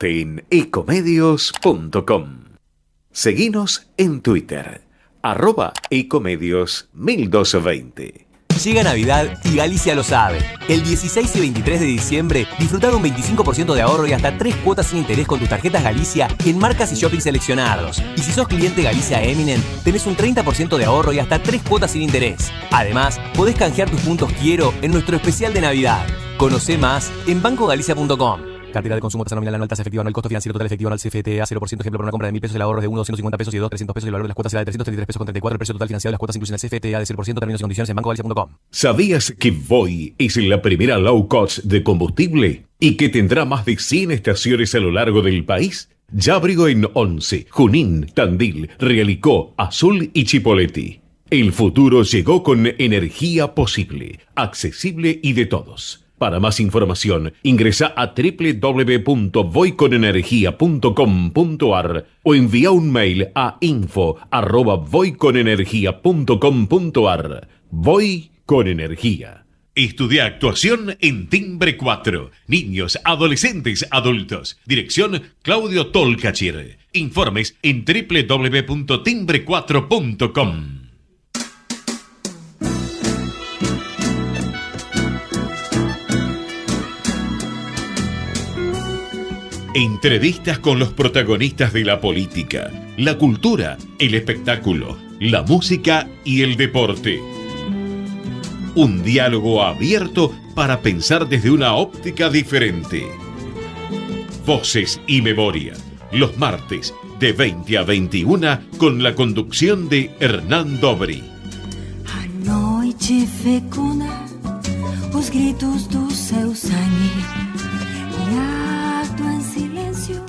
en ecomedios.com. Seguinos en Twitter, @ecomedios1220. Llega Navidad y Galicia lo sabe. El 16 y 23 de diciembre disfruta de un 25% de ahorro y hasta 3 cuotas sin interés con tus tarjetas Galicia en marcas y shopping seleccionados. Y si sos cliente Galicia Eminent, tenés un 30% de ahorro y hasta 3 cuotas sin interés. Además, podés canjear tus puntos Quiero en nuestro especial de Navidad. Conocé más en bancogalicia.com. Cartera de consumo, tasa nominal anual, tasa efectiva anual, costo financiero total efectivo anual CFTA 0%, ejemplo, por una compra de 1.000 pesos, el ahorro es de 1, 250 pesos y de 2, 300 pesos, y el valor de las cuotas será de 333 pesos con 34, el precio total financiado de las cuotas incluyen el CFTA de 0%, términos y condiciones en bancogalicia.com. ¿Sabías que Voi es la primera low cost de combustible y que tendrá más de 100 estaciones a lo largo del país? Ya abrió en Once, Junín, Tandil, Realicó, Azul y Chipoleti. El futuro llegó con energía posible, accesible y de todos. Para más información, ingresa a www.voiconenergia.com.ar o envía un mail a info@voiconenergia.com.ar. Voy con energía. Estudia actuación en Timbre 4. Niños, adolescentes, adultos. Dirección Claudio Tolcachir. Informes en www.timbre4.com. Entrevistas con los protagonistas de la política, la cultura, el espectáculo, la música y el deporte. Un diálogo abierto para pensar desde una óptica diferente. Voces y Memoria, los martes de 20 a 21 con la conducción de Hernán Dobri. A noite fecunda, os gritos do seu sangue, e alto en silencio,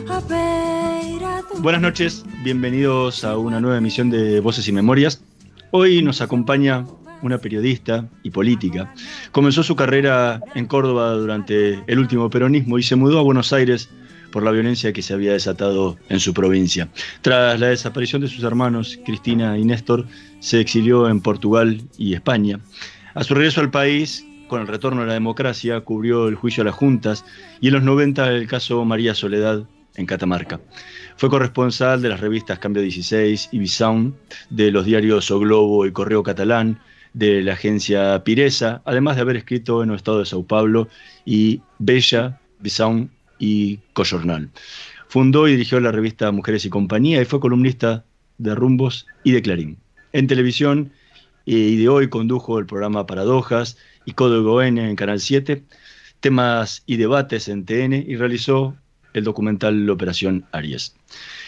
a beira do... Buenas noches, bienvenidos a una nueva emisión de Voces y Memorias. Hoy nos acompaña una periodista y política. Comenzó su carrera en Córdoba durante el último peronismo y se mudó a Buenos Aires por la violencia que se había desatado en su provincia. Tras la desaparición de sus hermanos, Cristina y Néstor, se exilió en Portugal y España. A su regreso al país, con el retorno a la democracia, cubrió el juicio a las juntas y en los 90 el caso María Soledad en Catamarca. Fue corresponsal de las revistas Cambio 16 y Bisoun, de los diarios O Globo y Correo Catalán, de la agencia Piresa, además de haber escrito en el Estado de Sao Paulo y Bella, Bisoun y Coyornal. Fundó y dirigió la revista Mujeres y Compañía y fue columnista de Rumbos y de Clarín. En televisión y de hoy condujo el programa Paradojas y Código N en Canal 7, Temas y Debates en TN y realizó el documental Operación Aries.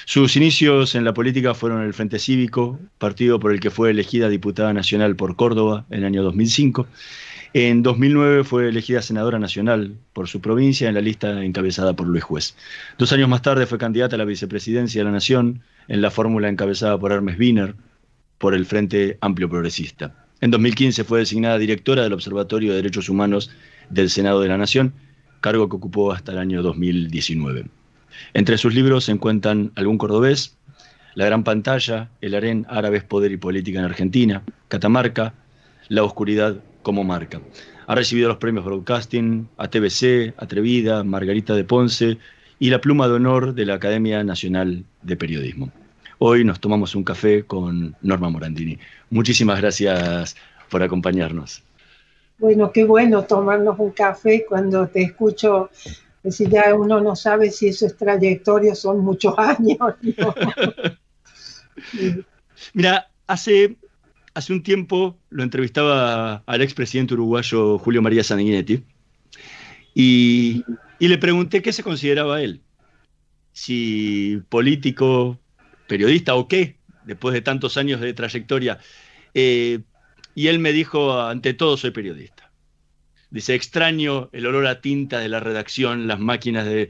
Sus inicios en la política fueron en el Frente Cívico, partido por el que fue elegida diputada nacional por Córdoba en el año 2005. En 2009 fue elegida senadora nacional por su provincia en la lista encabezada por Luis Juez. 2 años más tarde fue candidata a la vicepresidencia de la Nación en la fórmula encabezada por Hermes Wiener por el Frente Amplio Progresista. En 2015 fue designada directora del Observatorio de Derechos Humanos del Senado de la Nación, cargo que ocupó hasta el año 2019. Entre sus libros se encuentran Algún Cordobés, La Gran Pantalla, El Harén, Árabes, Poder y Política en Argentina, Catamarca, La Oscuridad como Marca. Ha recibido los premios Broadcasting, ATBC, Atrevida, Margarita de Ponce y la Pluma de Honor de la Academia Nacional de Periodismo. Hoy nos tomamos un café con Norma Morandini. Muchísimas gracias por acompañarnos. Bueno, qué bueno tomarnos un café cuando te escucho. Si ya uno no sabe si eso es trayectoria, son muchos años, ¿no? Mira, hace un tiempo lo entrevistaba al expresidente uruguayo Julio María Sanguinetti y le pregunté qué se consideraba él, si político, periodista o qué, después de tantos años de trayectoria. Y él me dijo, ante todo soy periodista. Dice, extraño el olor a tinta de la redacción, las máquinas de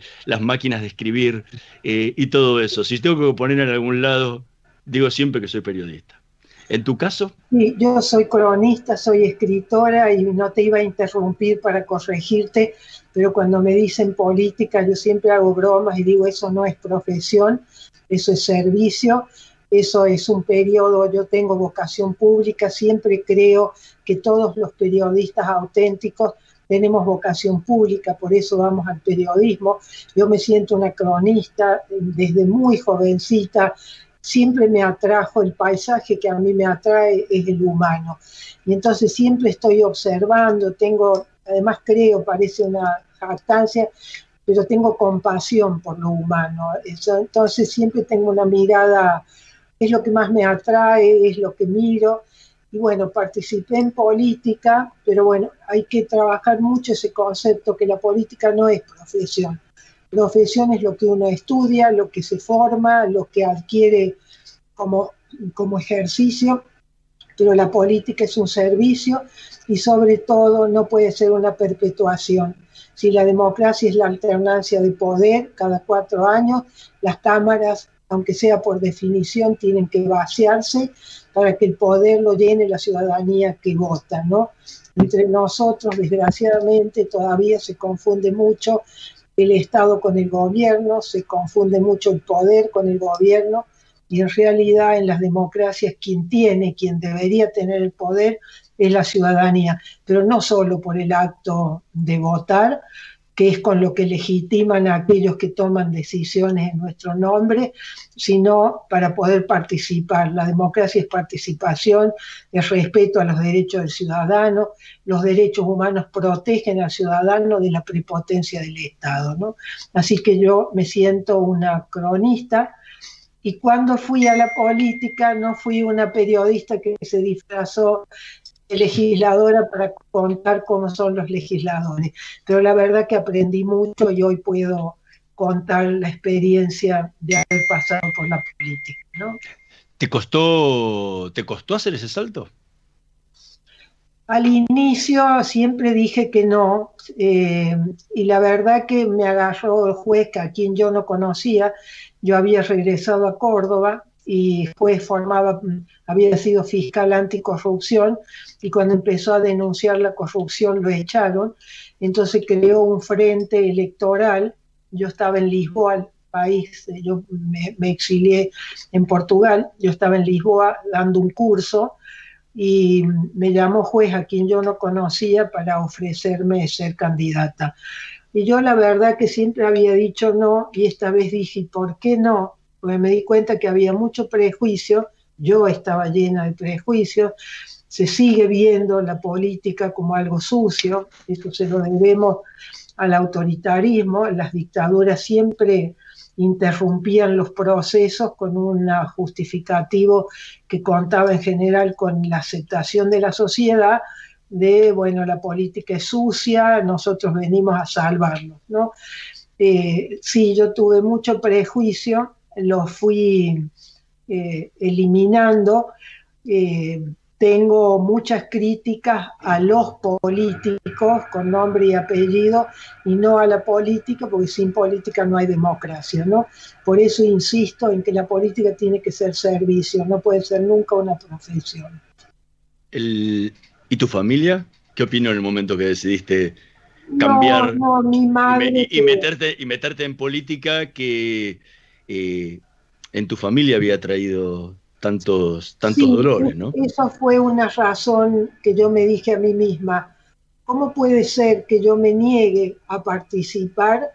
escribir y todo eso. Si tengo que poner en algún lado, digo siempre que soy periodista. ¿En tu caso? Sí, yo soy cronista, soy escritora y no te iba a interrumpir para corregirte, pero cuando me dicen política yo siempre hago bromas y digo eso no es profesión, eso es servicio. Eso es un periodo, yo tengo vocación pública, siempre creo que todos los periodistas auténticos tenemos vocación pública, por eso vamos al periodismo. Yo me siento una cronista desde muy jovencita, siempre me atrajo el paisaje, que a mí me atrae es el humano. Y entonces siempre estoy observando, además creo, parece una jactancia, pero tengo compasión por lo humano. Entonces siempre tengo una mirada, es lo que más me atrae, es lo que miro. Y bueno, participé en política, pero bueno, hay que trabajar mucho ese concepto que la política no es profesión. Profesión es lo que uno estudia, lo que se forma, lo que adquiere como ejercicio, pero la política es un servicio y sobre todo no puede ser una perpetuación. Si la democracia es la alternancia de poder cada 4 años, las cámaras, aunque sea por definición, tienen que vaciarse para que el poder lo llene la ciudadanía que vota, ¿no? Entre nosotros, desgraciadamente, todavía se confunde mucho el Estado con el gobierno, se confunde mucho el poder con el gobierno, y en realidad en las democracias quien debería tener el poder es la ciudadanía, pero no solo por el acto de votar, que es con lo que legitiman a aquellos que toman decisiones en nuestro nombre, sino para poder participar. La democracia es participación, es respeto a los derechos del ciudadano, los derechos humanos protegen al ciudadano de la prepotencia del Estado, ¿no? Así que yo me siento una cronista. Y cuando fui a la política, no fui una periodista que se disfrazó de legisladora para contar cómo son los legisladores, pero la verdad que aprendí mucho y hoy puedo contar la experiencia de haber pasado por la política, ¿no? ¿Te costó hacer ese salto? Al inicio siempre dije que no, y la verdad que me agarró el juez, a quien yo no conocía. Yo había regresado a Córdoba y después había sido fiscal anticorrupción, y cuando empezó a denunciar la corrupción lo echaron. Entonces creó un frente electoral. Yo estaba en Lisboa, el país, yo me exilié en Portugal, yo estaba en Lisboa dando un curso, y me llamó juez, a quien yo no conocía, para ofrecerme ser candidata. Y yo la verdad que siempre había dicho no, y esta vez dije, ¿por qué no? Porque me di cuenta que había mucho prejuicio, yo estaba llena de prejuicios, se sigue viendo la política como algo sucio, eso se lo debemos al autoritarismo. Las dictaduras siempre interrumpían los procesos con un justificativo que contaba en general con la aceptación de la sociedad de, bueno, la política es sucia, nosotros venimos a salvarnos, ¿no? Sí, yo tuve mucho prejuicio, lo fui eliminando. Tengo muchas críticas a los políticos con nombre y apellido, y no a la política, porque sin política no hay democracia, ¿no? Por eso insisto en que la política tiene que ser servicio, no puede ser nunca una profesión. ¿Y tu familia? ¿Qué opinó en el momento que decidiste cambiar mi madre y meterte en política que en tu familia había traído tantos sí, dolores, ¿no? Eso fue una razón que yo me dije a mí misma. ¿Cómo puede ser que yo me niegue a participar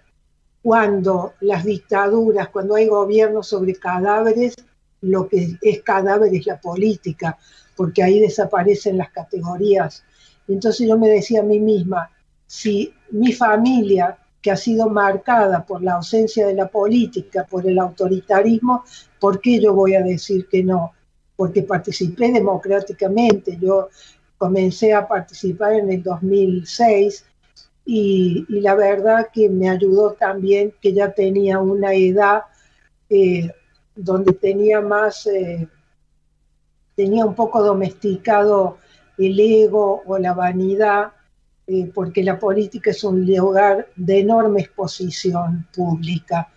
cuando las dictaduras, cuando hay gobiernos sobre cadáveres, lo que es cadáver es la política, porque ahí desaparecen las categorías? Entonces yo me decía a mí misma, si mi familia, que ha sido marcada por la ausencia de la política, por el autoritarismo, ¿por qué yo voy a decir que no? Porque participé democráticamente. Yo comencé a participar en el 2006, y la verdad que me ayudó también que ya tenía una edad donde tenía un poco domesticado el ego o la vanidad, porque la política es un lugar de enorme exposición pública.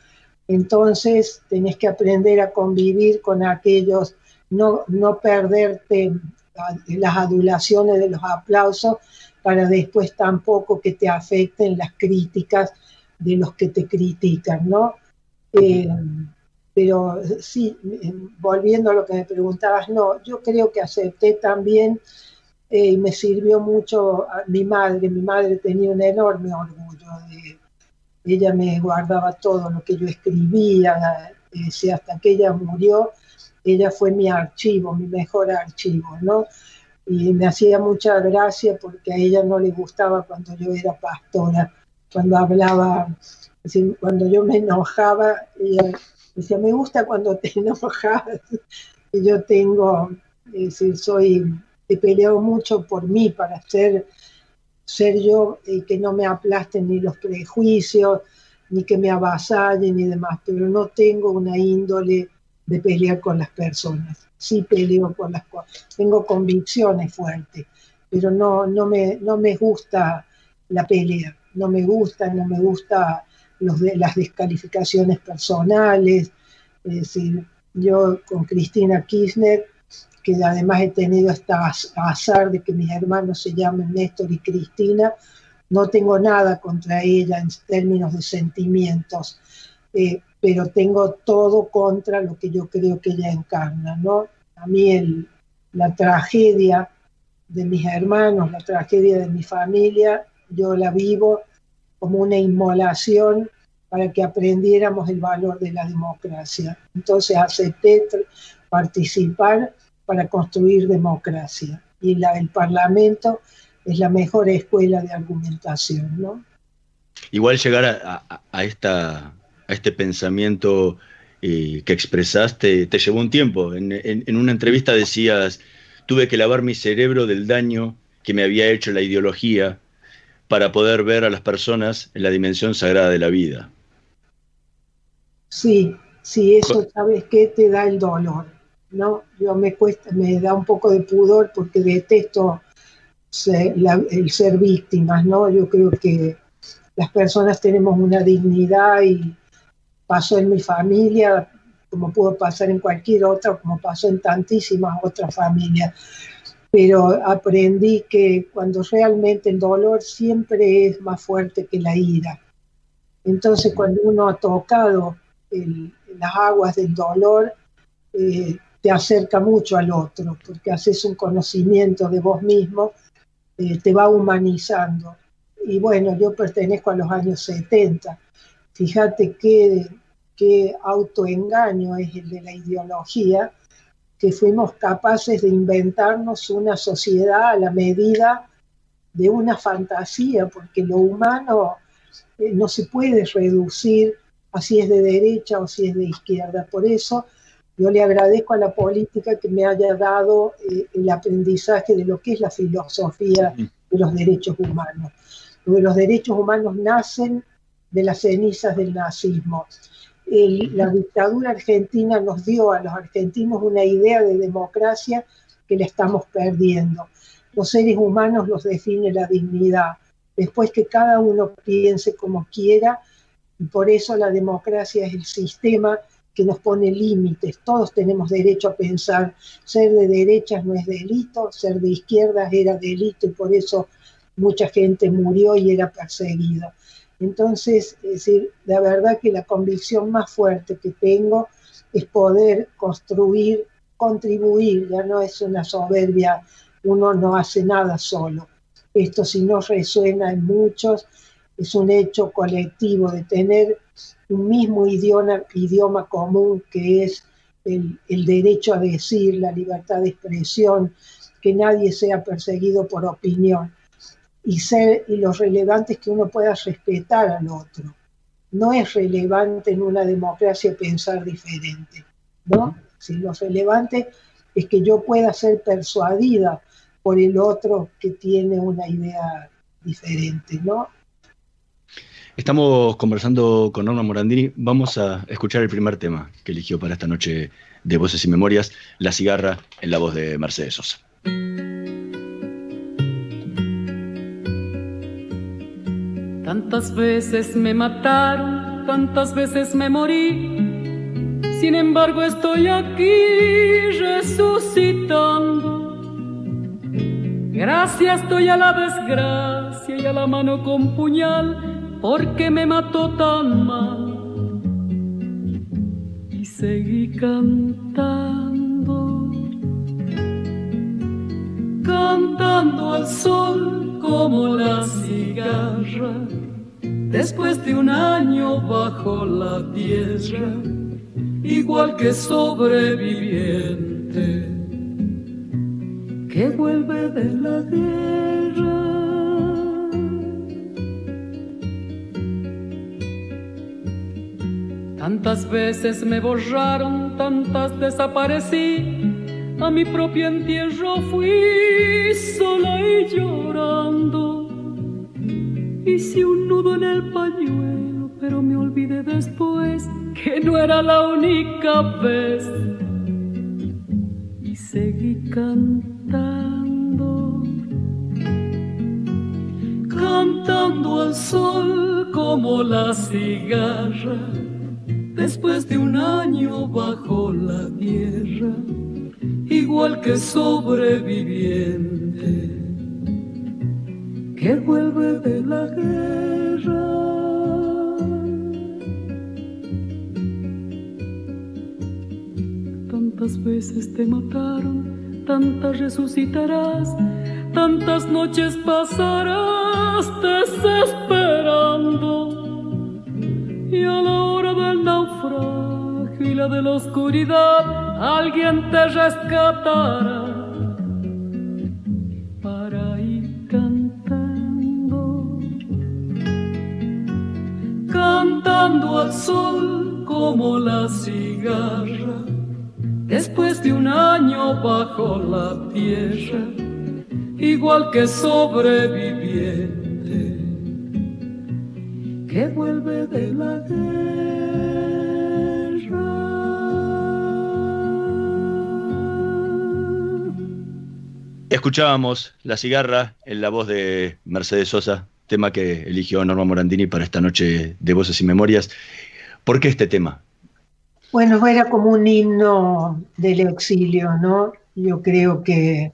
Entonces tenés que aprender a convivir con aquellos, no perderte las adulaciones de los aplausos, para después tampoco que te afecten las críticas de los que te critican, ¿no? Pero sí, volviendo a lo que me preguntabas, no, yo creo que acepté también y me sirvió mucho a mi madre. Mi madre tenía un enorme orgullo ella me guardaba todo lo que yo escribía, hasta que ella murió, ella fue mi archivo, mi mejor archivo, ¿no? Y me hacía mucha gracia porque a ella no le gustaba cuando yo era pastora, cuando hablaba, cuando yo me enojaba, ella decía, me gusta cuando te enojas. Y yo tengo, he peleado mucho por mí para ser yo, que no me aplasten ni los prejuicios, ni que me avasallen ni demás, pero no tengo una índole de pelear con las personas. Sí peleo con las cosas, tengo convicciones fuertes, pero no me gusta la pelea, no me gusta las descalificaciones personales. Es decir, yo con Cristina Kirchner, que además he tenido hasta azar de que mis hermanos se llamen Néstor y Cristina, no tengo nada contra ella en términos de sentimientos, pero tengo todo contra lo que yo creo que ella encarna, ¿no? A mí la tragedia de mis hermanos, la tragedia de mi familia, yo la vivo como una inmolación para que aprendiéramos el valor de la democracia. Entonces acepté participar para construir democracia. Y el Parlamento es la mejor escuela de argumentación, ¿no? Igual llegar a este pensamiento que expresaste te llevó un tiempo. En una entrevista decías, tuve que lavar mi cerebro del daño que me había hecho la ideología para poder ver a las personas en la dimensión sagrada de la vida. Sí, eso, ¿sabes qué? Te da el dolor, ¿no? Me da un poco de pudor porque detesto el ser víctimas, ¿no? Yo creo que las personas tenemos una dignidad y pasó en mi familia, como pudo pasar en cualquier otra, como pasó en tantísimas otras familias. Pero aprendí que cuando realmente el dolor siempre es más fuerte que la ira. Entonces, cuando uno ha tocado las aguas del dolor, te acerca mucho al otro, porque haces un conocimiento de vos mismo, te va humanizando. Y bueno, yo pertenezco a los años 70. Fíjate qué autoengaño es el de la ideología, que fuimos capaces de inventarnos una sociedad a la medida de una fantasía, porque lo humano no se puede reducir a si es de derecha o si es de izquierda. Por eso yo le agradezco a la política que me haya dado el aprendizaje de lo que es la filosofía de los derechos humanos. Porque los derechos humanos nacen de las cenizas del nazismo. La dictadura argentina nos dio a los argentinos una idea de democracia que la estamos perdiendo. Los seres humanos los define la dignidad. Después que cada uno piense como quiera, y por eso la democracia es el sistema que nos pone límites. Todos tenemos derecho a pensar. Ser de derechas no es delito, ser de izquierdas era delito y por eso mucha gente murió y era perseguida. Entonces, es decir, la verdad que la convicción más fuerte que tengo es poder construir, contribuir, ya no es una soberbia, uno no hace nada solo. Esto si no resuena en muchos, es un hecho colectivo de tener un mismo idioma común que es el derecho a decir, la libertad de expresión, que nadie sea perseguido por opinión y lo relevante es que uno pueda respetar al otro. No es relevante en una democracia pensar diferente, ¿no? Si lo relevante es que yo pueda ser persuadida por el otro que tiene una idea diferente, ¿no? Estamos conversando con Norma Morandini. Vamos a escuchar el primer tema que eligió para esta noche de Voces y Memorias, La cigarra, en la voz de Mercedes Sosa. Tantas veces me mataron, tantas veces me morí. Sin embargo estoy aquí resucitando. Gracias doy a la desgracia y a la mano con puñal, porque me mató tan mal. Y seguí cantando, cantando cantando al sol como la cigarra, después de un año bajo la tierra, igual que sobreviviente que vuelve de la guerra. Tantas veces me borraron, tantas desaparecí, a mi propio entierro fui sola y llorando. Hice un nudo en el pañuelo, pero me olvidé después que no era la única vez. Y seguí cantando, cantando al sol como la cigarra, después de un año bajo la tierra, igual que sobreviviente que vuelve de la guerra. Tantas veces te mataron, tantas resucitarás, tantas noches pasarás desesperando, y a la hora del naufragio y la de la oscuridad alguien te rescatará para ir cantando, cantando al sol como la cigarra, después de un año bajo la tierra, igual que sobreviviente que vuelve de la guerra. Escuchábamos La cigarra en la voz de Mercedes Sosa, tema que eligió Norma Morandini para esta noche de Voces y Memorias. ¿Por qué este tema? Bueno, era como un himno del exilio, ¿no? Yo creo que,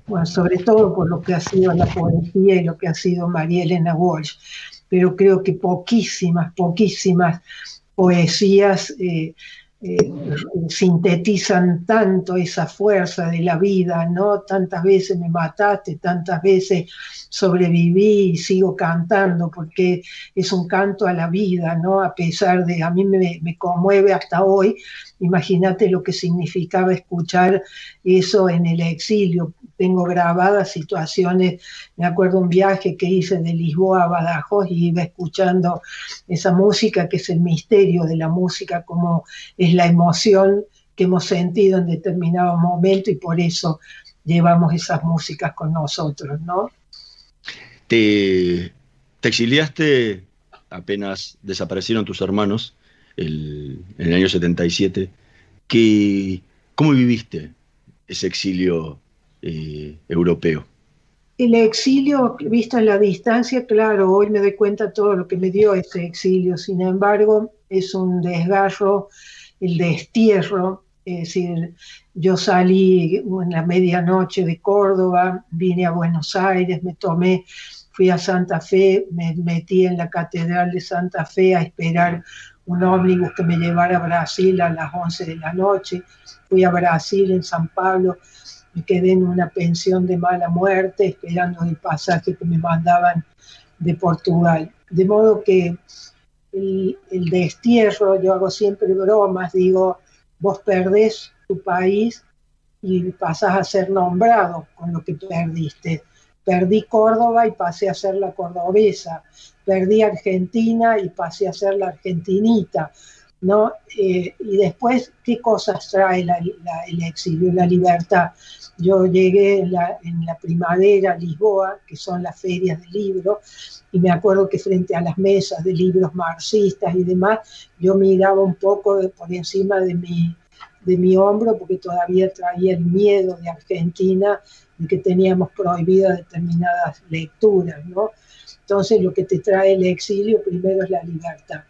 bueno, sobre todo por lo que ha sido la poesía y lo que ha sido María Elena Walsh, pero creo que poquísimas poesías sintetizan tanto esa fuerza de la vida, ¿no? Tantas veces me mataste, tantas veces sobreviví y sigo cantando, porque es un canto a la vida, ¿no? A pesar de, a mí me conmueve hasta hoy. Imagínate lo que significaba escuchar eso en el exilio. Tengo grabadas situaciones, me acuerdo un viaje que hice de Lisboa a Badajoz y iba escuchando esa música, que es el misterio de la música, como es la emoción que hemos sentido en determinado momento, y por eso llevamos esas músicas con nosotros, ¿no? Te exiliaste apenas desaparecieron tus hermanos en el año 77. ¿Cómo viviste ese exilio europeo? El exilio, visto en la distancia, claro, hoy me doy cuenta de todo lo que me dio ese exilio. Sin embargo, es un desgarro, el destierro. Es decir, yo salí en la medianoche de Córdoba, vine a Buenos Aires, fui a Santa Fe, me metí en la Catedral de Santa Fe a esperar un ómnibus que me llevara a Brasil a las 11 de la noche. Fui a Brasil, en San Pablo, me quedé en una pensión de mala muerte esperando el pasaje que me mandaban de Portugal. De modo que el destierro, yo hago siempre bromas, digo, vos perdés tu país y pasás a ser nombrado con lo que perdiste. Perdí Córdoba y pasé a ser la cordobesa. Perdí Argentina y pasé a ser la argentinita, ¿no? Y después, ¿qué cosas trae el exilio? La libertad. Yo llegué en la primavera a Lisboa, que son las ferias de libros, y me acuerdo que frente a las mesas de libros marxistas y demás, yo miraba un poco por encima de mi hombro, porque todavía traía el miedo de Argentina, de que teníamos prohibidas determinadas lecturas, ¿no? Entonces, lo que te trae el exilio primero es la libertad.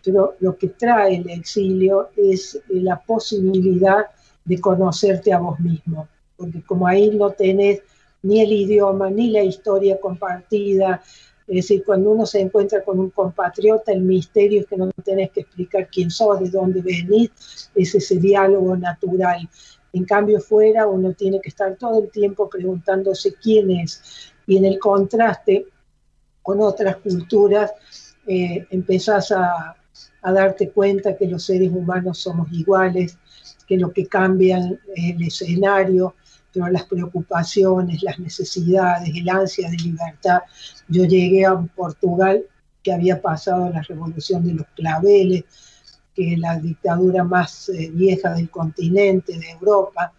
Pero lo que trae el exilio es la posibilidad de conocerte a vos mismo, porque como ahí no tenés ni el idioma, ni la historia compartida, es decir, cuando uno se encuentra con un compatriota, el misterio es que no tenés que explicar quién sos, de dónde venís, es ese diálogo natural. En cambio, fuera uno tiene que estar todo el tiempo preguntándose quién es. Y en el contraste con otras culturas, empezás a darte cuenta que los seres humanos somos iguales, que lo que cambia es el escenario, pero las preocupaciones, las necesidades, el ansia de libertad. Yo llegué a Portugal, que había pasado la revolución de los claveles, que es la dictadura más vieja del continente, de Europa,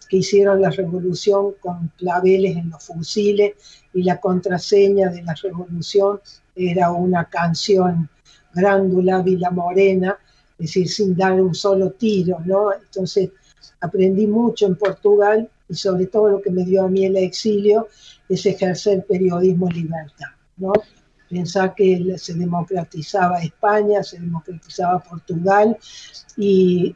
que hicieron la revolución con claveles en los fusiles, y la contraseña de la revolución era una canción, Grándula Vila Morena, es decir, sin dar un solo tiro, ¿no? Entonces aprendí mucho en Portugal, y sobre todo lo que me dio a mí el exilio es ejercer periodismo en libertad, ¿no? Pensar que se democratizaba España, se democratizaba Portugal, y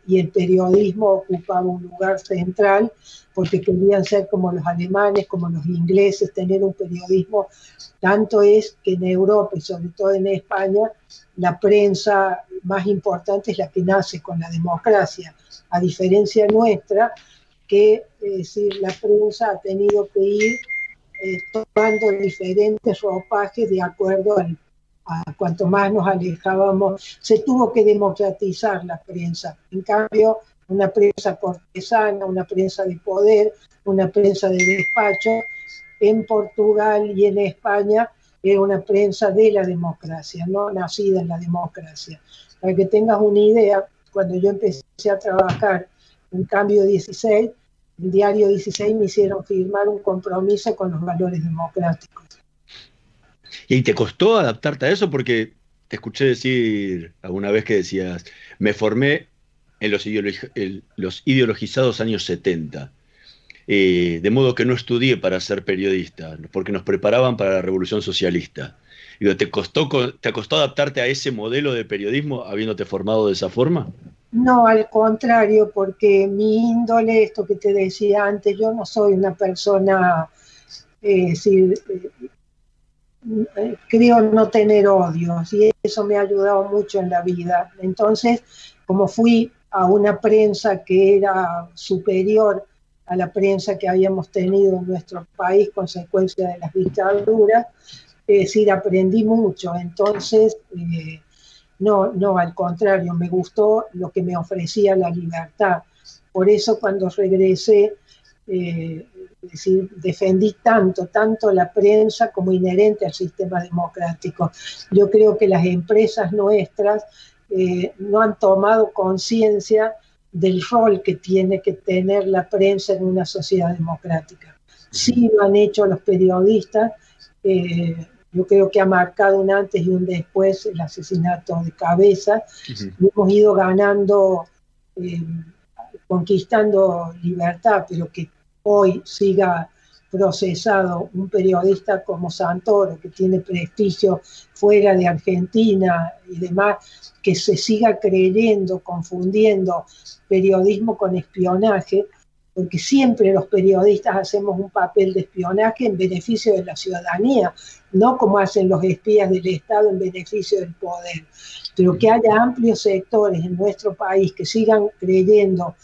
el periodismo ocupaba un lugar central, porque querían ser como los alemanes, como los ingleses, tener un periodismo. Tanto es que en Europa, y sobre todo en España, la prensa más importante es la que nace con la democracia, a diferencia nuestra, que es decir, la prensa ha tenido que ir tomando diferentes ropajes de acuerdo a cuanto más nos alejábamos. Se tuvo que democratizar la prensa. En cambio, una prensa cortesana, una prensa de poder, una prensa de despacho, en Portugal y en España era una prensa de la democracia, no nacida en la democracia. Para que tengas una idea, cuando yo empecé a trabajar en Cambio 16, el diario 16 me hicieron firmar un compromiso con los valores democráticos. ¿Y te costó adaptarte a eso? Porque te escuché decir alguna vez que decías, me formé en los ideologizados años 70, de modo que no estudié para ser periodista, porque nos preparaban para la Revolución Socialista. Digo, ¿te costó adaptarte a ese modelo de periodismo habiéndote formado de esa forma? No, al contrario, porque mi índole, esto que te decía antes, yo no soy una persona, creo no tener odios, y eso me ha ayudado mucho en la vida. Entonces, como fui a una prensa que era superior a la prensa que habíamos tenido en nuestro país, consecuencia de las dictaduras, es decir, aprendí mucho. Entonces, no, al contrario, me gustó lo que me ofrecía la libertad. Por eso cuando regresé, es decir, defendí tanto la prensa como inherente al sistema democrático. Yo creo que las empresas nuestras no han tomado conciencia del rol que tiene que tener la prensa en una sociedad democrática. Sí lo han hecho los periodistas. Yo creo que ha marcado un antes y un después el asesinato de Cabeza. Uh-huh. Hemos ido ganando, conquistando libertad, pero que hoy siga procesado un periodista como Santoro, que tiene prestigio fuera de Argentina y demás, que se siga creyendo, confundiendo periodismo con espionaje, porque siempre los periodistas hacemos un papel de espionaje en beneficio de la ciudadanía, no como hacen los espías del Estado en beneficio del poder. Pero que haya amplios sectores en nuestro país que sigan creyendo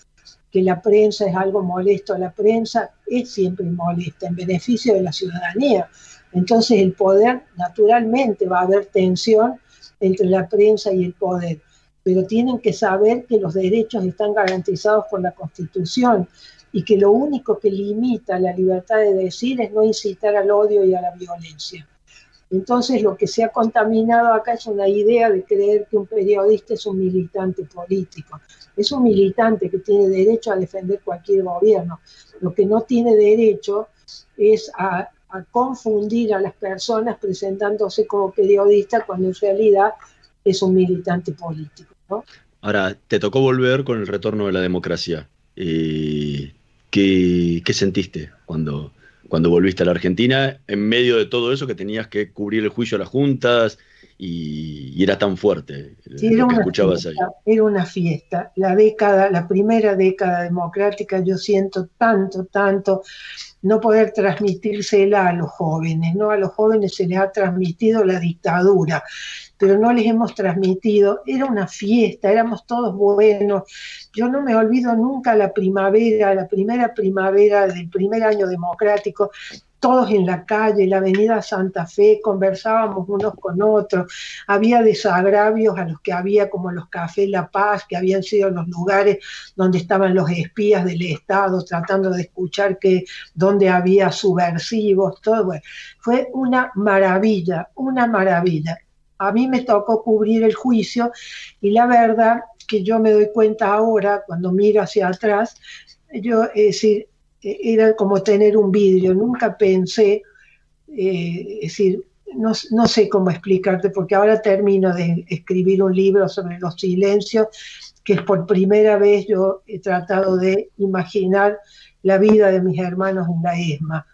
que la prensa es algo molesto. La prensa es siempre molesta en beneficio de la ciudadanía. Entonces el poder, naturalmente va a haber tensión entre la prensa y el poder, pero tienen que saber que los derechos están garantizados por la Constitución, y que lo único que limita la libertad de decir es no incitar al odio y a la violencia. Entonces lo que se ha contaminado acá es una idea de creer que un periodista es un militante político. Es un militante que tiene derecho a defender cualquier gobierno. Lo que no tiene derecho es a confundir a las personas presentándose como periodista cuando en realidad es un militante político, ¿no? Ahora, te tocó volver con el retorno de la democracia. ¿Qué sentiste cuando volviste a la Argentina, en medio de todo eso, que tenías que cubrir el juicio a las juntas y era tan fuerte Sí, lo que escuchabas ahí. Era una fiesta. La primera década democrática, yo siento tanto no poder transmitírsela a los jóvenes, ¿no? A los jóvenes se les ha transmitido la dictadura, pero no les hemos transmitido, era una fiesta, éramos todos buenos. Yo no me olvido nunca la primera primavera del primer año democrático, todos en la calle, la avenida Santa Fe, conversábamos unos con otros, había desagravios a los que había, como los Cafés La Paz, que habían sido los lugares donde estaban los espías del Estado, tratando de escuchar dónde había subversivos, todo. Bueno, fue una maravilla. A mí me tocó cubrir el juicio y la verdad que yo me doy cuenta ahora, cuando miro hacia atrás, es decir, era como tener un vidrio, nunca pensé, es decir, no sé cómo explicarte, porque ahora termino de escribir un libro sobre los silencios, que es por primera vez yo he tratado de imaginar la vida de mis hermanos en la ESMA.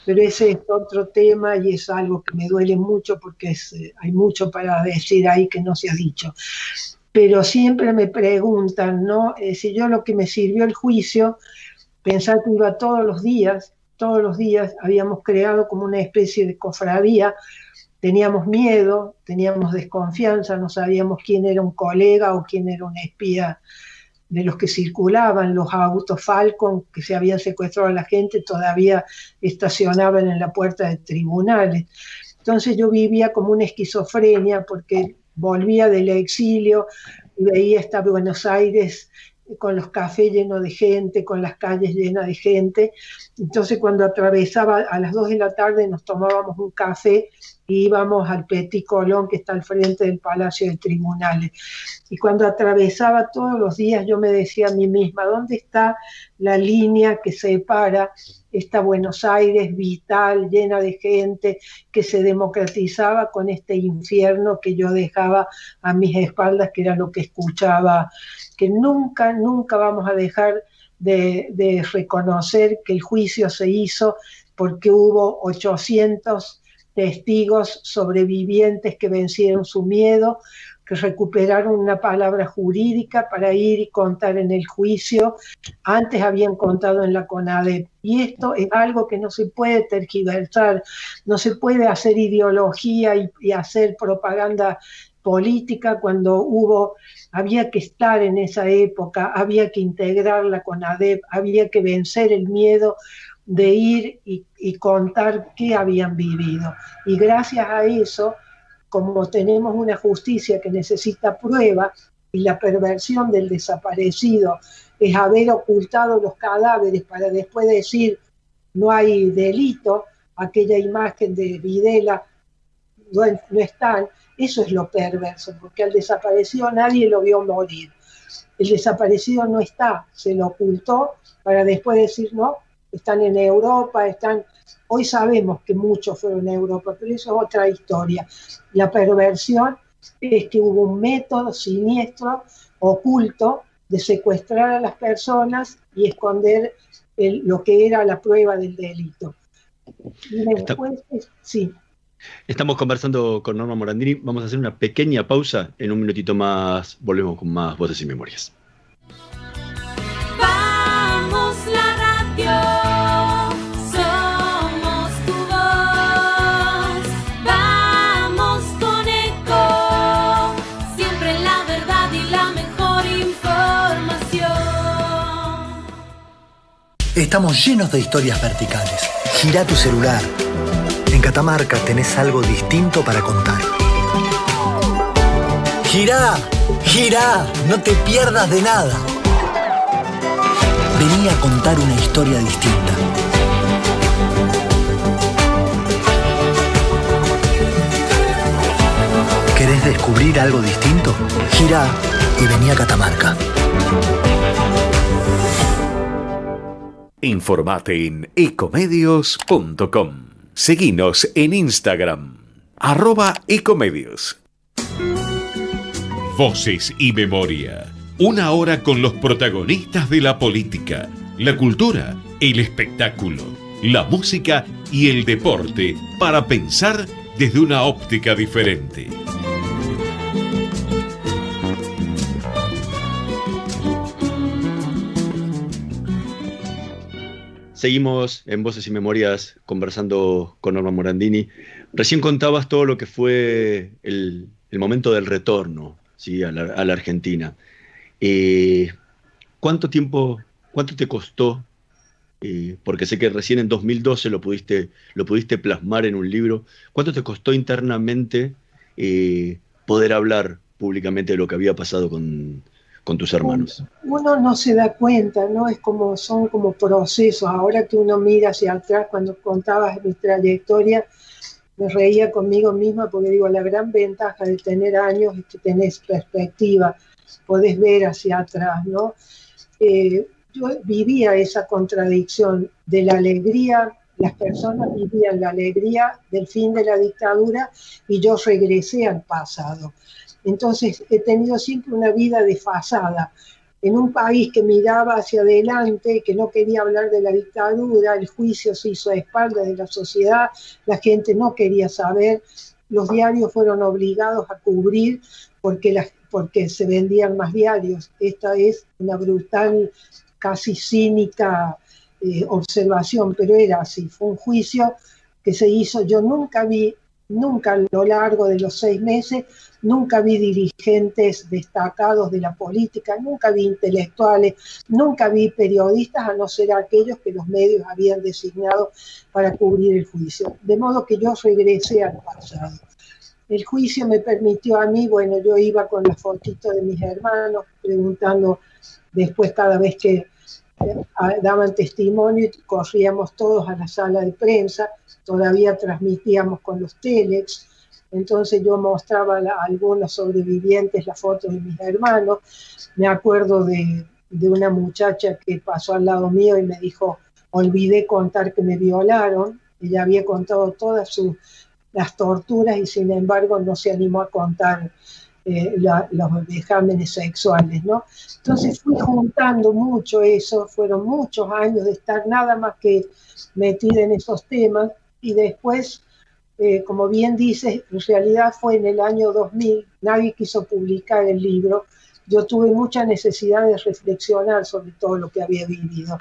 Pero ese es otro tema y es algo que me duele mucho porque hay mucho para decir ahí que no se ha dicho. Pero siempre me preguntan, ¿no? Si yo lo que me sirvió el juicio, pensar que iba todos los días, habíamos creado como una especie de cofradía, teníamos miedo, teníamos desconfianza, no sabíamos quién era un colega o quién era un espía de los que circulaban. Los autos Falcon que se habían secuestrado a la gente todavía estacionaban en la puerta de tribunales. Entonces yo vivía como una esquizofrenia porque volvía del exilio y veía esta Buenos Aires con los cafés llenos de gente, con las calles llenas de gente. Entonces cuando atravesaba a las 2 de la tarde nos tomábamos un café y íbamos al Petit Colón, que está al frente del Palacio de Tribunales. Y cuando atravesaba todos los días yo me decía a mí misma, ¿dónde está la línea que separa esta Buenos Aires vital, llena de gente, que se democratizaba, con este infierno que yo dejaba a mis espaldas, que era lo que escuchaba, que nunca vamos a dejar de reconocer que el juicio se hizo porque hubo 800 testigos sobrevivientes que vencieron su miedo, que recuperaron una palabra jurídica para ir y contar en el juicio. Antes habían contado en la CONADEP. Y esto es algo que no se puede tergiversar, no se puede hacer ideología y hacer propaganda política cuando había que estar en esa época, había que integrar la CONADEP, había que vencer el miedo de ir y contar qué habían vivido. Y gracias a eso, como tenemos una justicia que necesita prueba, y la perversión del desaparecido es haber ocultado los cadáveres para después decir no hay delito, aquella imagen de Videla no están, eso es lo perverso, porque al desaparecido nadie lo vio morir. El desaparecido no está, se lo ocultó para después decir no, están en Europa, hoy sabemos que muchos fueron a Europa, pero eso es otra historia. La perversión es que hubo un método siniestro, oculto, de secuestrar a las personas y esconder lo que era la prueba del delito. Y después, sí. Estamos conversando con Norma Morandini, vamos a hacer una pequeña pausa, en un minutito más volvemos con más Voces y Memorias. Vamos la radio. Estamos llenos de historias verticales. Girá tu celular. En Catamarca tenés algo distinto para contar. Girá, girá, no te pierdas de nada. Vení a contar una historia distinta. ¿Querés descubrir algo distinto? Girá y vení a Catamarca. Informate en ecomedios.com. Seguinos en Instagram, @ecomedios. Voces y Memoria. Una hora con los protagonistas de la política, la cultura, el espectáculo, la música y el deporte para pensar desde una óptica diferente. Seguimos en Voces y Memorias conversando con Norma Morandini. Recién contabas todo lo que fue el momento del retorno, ¿sí? a la Argentina. ¿Cuánto te costó? Porque sé que recién en 2012 lo pudiste plasmar en un libro. ¿Cuánto te costó internamente poder hablar públicamente de lo que había pasado con tus hermanos? Uno no se da cuenta, ¿no? Son como procesos. Ahora que uno mira hacia atrás, cuando contabas mi trayectoria, me reía conmigo misma porque digo, la gran ventaja de tener años es que tenés perspectiva, podés ver hacia atrás, ¿no? Yo vivía esa contradicción de la alegría, las personas vivían la alegría del fin de la dictadura y yo regresé al pasado. Entonces he tenido siempre una vida desfasada. En un país que miraba hacia adelante, que no quería hablar de la dictadura, el juicio se hizo a espaldas de la sociedad, la gente no quería saber, los diarios fueron obligados a cubrir porque se vendían más diarios. Esta es una brutal, casi cínica observación, pero era así. Fue un juicio que se hizo. Yo nunca a lo largo de los 6 meses, nunca vi dirigentes destacados de la política, nunca vi intelectuales, nunca vi periodistas, a no ser aquellos que los medios habían designado para cubrir el juicio. De modo que yo regresé al pasado. El juicio me permitió a mí, bueno, yo iba con la fotito de mis hermanos, preguntando después cada vez que daban testimonio, corríamos todos a la sala de prensa, todavía transmitíamos con los telex, entonces yo mostraba a algunos sobrevivientes las fotos de mis hermanos. Me acuerdo de una muchacha que pasó al lado mío y me dijo, olvidé contar que me violaron. Ella había contado todas las torturas y sin embargo no se animó a contar los vejámenes sexuales, ¿no? Entonces fui juntando mucho eso, fueron muchos años de estar nada más que metida en esos temas y después, como bien dices, en realidad fue en el año 2000, nadie quiso publicar el libro, yo tuve mucha necesidad de reflexionar sobre todo lo que había vivido,